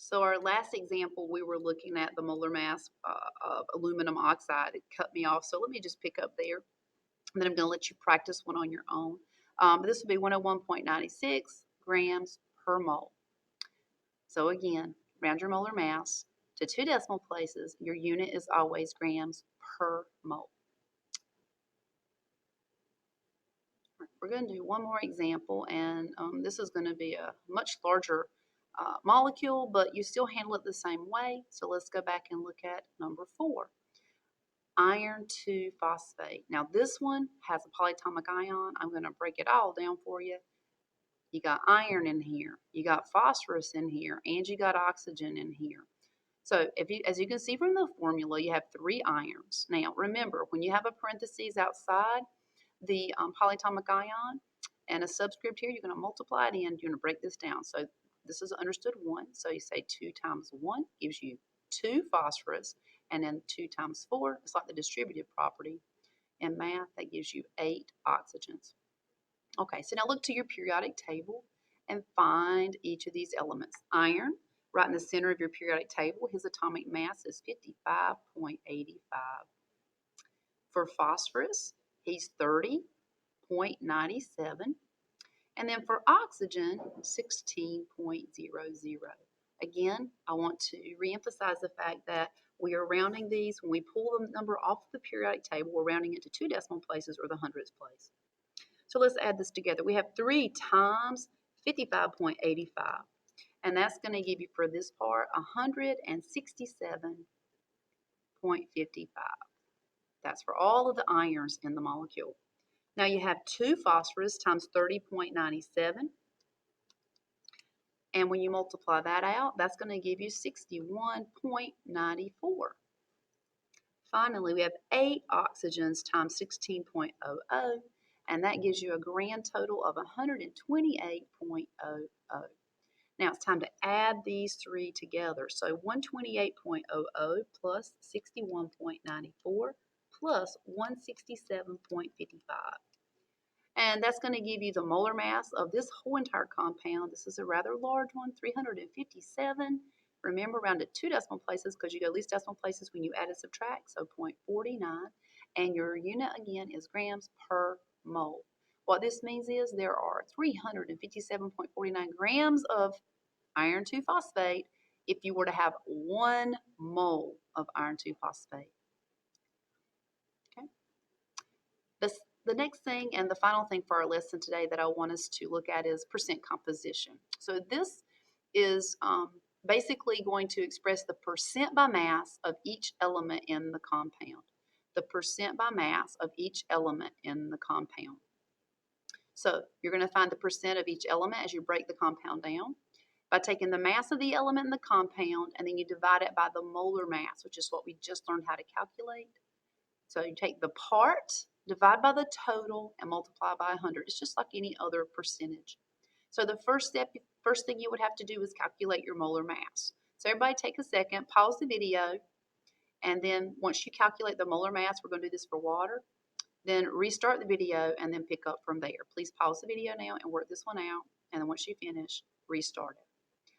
So our last example, we were looking at the molar mass of aluminum oxide. It cut me off, so let me just pick up there. And then I'm going to let you practice one on your own. This will be 101.96 grams per mole. So again, round your molar mass to 2 decimal places. Your unit is always grams per mole. We're going to do one more example, and this is going to be a much larger molecule, but you still handle it the same way. So let's go back and look at number 4. Iron 2 phosphate. Now this one has a polyatomic ion. I'm going to break it all down for you. You got iron in here, you got phosphorus in here, and you got oxygen in here. So as you can see from the formula, you have 3 irons. Now remember, when you have a parentheses outside the polyatomic ion and a subscript here, you're going to multiply it in. You're going to break this down. So this is understood 1. So you say 2 times 1 gives you 2 phosphorus, and then 2 times 4, it's like the distributive property. In math, that gives you 8 oxygens. Okay, so now look to your periodic table and find each of these elements. Iron, right in the center of your periodic table, his atomic mass is 55.85. For phosphorus, he's 30.97. And then for oxygen, 16.00. Again, I want to reemphasize the fact that we are rounding these. When we pull the number off the periodic table, we're rounding it to 2 decimal places or the hundredths place. So let's add this together. We have 3 times 55.85. And that's going to give you, for this part, 167.55. That's for all of the irons in the molecule. Now you have 2 phosphorus times 30.97. And when you multiply that out, that's going to give you 61.94. Finally, we have 8 oxygens times 16.00. And that gives you a grand total of 128.00. Now it's time to add these 3 together. So 128.00 plus 61.94 plus 167.55. And that's going to give you the molar mass of this whole entire compound. This is a rather large one, 357. Remember, round to 2 decimal places because you go least decimal places when you add and subtract, so 0.49. And your unit, again, is grams per mole. What this means is there are 357.49 grams of iron 2 phosphate if you were to have 1 mole of iron 2 phosphate. Okay. The next thing and the final thing for our lesson today that I want us to look at is percent composition. So this is basically going to express the percent by mass of each element in the compound. The percent by mass of each element in the compound. So you're going to find the percent of each element as you break the compound down by taking the mass of the element in the compound, and then you divide it by the molar mass, which is what we just learned how to calculate. So you take the part, divide by the total, and multiply by 100. It's just like any other percentage. So the first thing you would have to do is calculate your molar mass. So everybody take a second, pause the video, and then once you calculate the molar mass, we're going to do this for water, then restart the video and then pick up from there. Please pause the video now and work this one out, and then once you finish, restart it.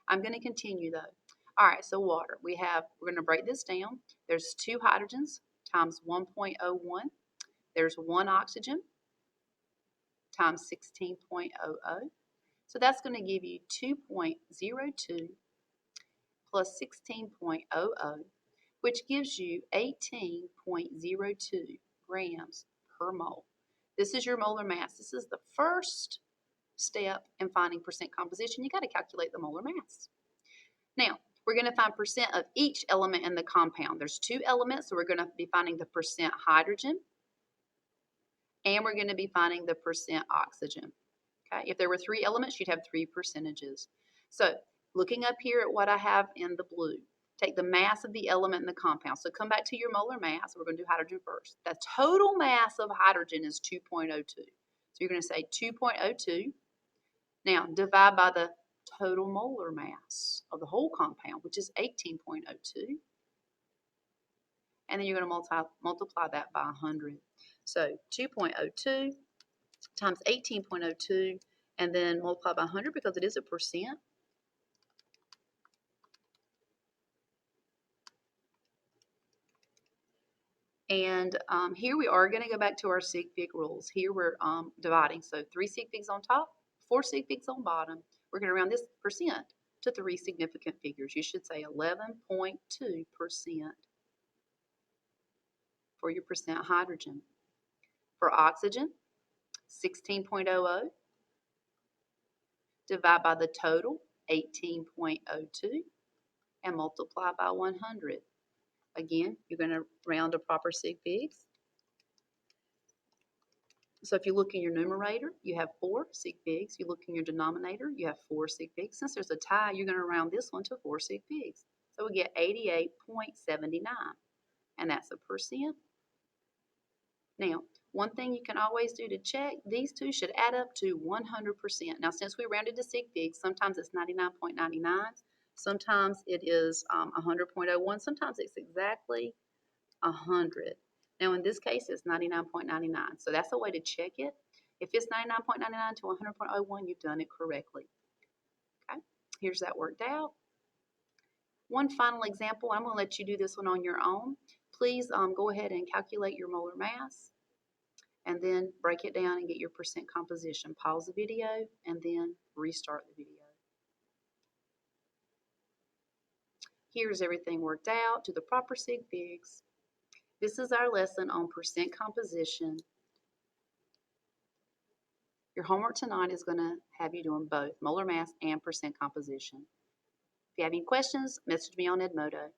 I'm going to continue though. All right, so water. We're going to break this down. There's 2 hydrogens times 1.01. There's 1 oxygen times 16.00. So that's going to give you 2.02 plus 16.00, which gives you 18.02 grams per mole. This is your molar mass. This is the first step in finding percent composition. You got to calculate the molar mass. Now, we're going to find percent of each element in the compound. There's 2 elements, so we're going to be finding the percent hydrogen, and we're going to be finding the percent oxygen. Okay? If there were 3 elements, you'd have 3 percentages. So looking up here at what I have in the blue, take the mass of the element in the compound. So come back to your molar mass. We're going to do hydrogen first. The total mass of hydrogen is 2.02. So you're going to say 2.02. Now divide by the total molar mass of the whole compound, which is 18.02. And then you're going to multiply that by 100. So 2.02 times 18.02, and then multiply by 100 because it is a percent. And here we are going to go back to our sig fig rules. Here we're dividing. So 3 sig figs on top, 4 sig figs on bottom. We're going to round this percent to 3 significant figures. You should say 11.2% for your percent hydrogen. For oxygen, 16.00. Divide by the total, 18.02, and multiply by 100. Again, you're going to round to proper sig figs. So if you look in your numerator, you have 4 sig figs. You look in your denominator, you have 4 sig figs. Since there's a tie, you're going to round this one to 4 sig figs. So we get 88.79, and that's a percent. Now, one thing you can always do to check, these two should add up to 100%. Now, since we rounded to sig figs, sometimes it's 99.99, sometimes it is 100.01, sometimes it's exactly 100. Now, in this case, it's 99.99, so that's a way to check it. If it's 99.99 to 100.01, you've done it correctly. Okay, here's that worked out. One final example, I'm going to let you do this one on your own. Please go ahead and calculate your molar mass, and then break it down and get your percent composition. Pause the video and then restart the video. Here's everything worked out to the proper sig figs. This is our lesson on percent composition. Your homework tonight is going to have you doing both molar mass and percent composition. If you have any questions, message me on Edmodo.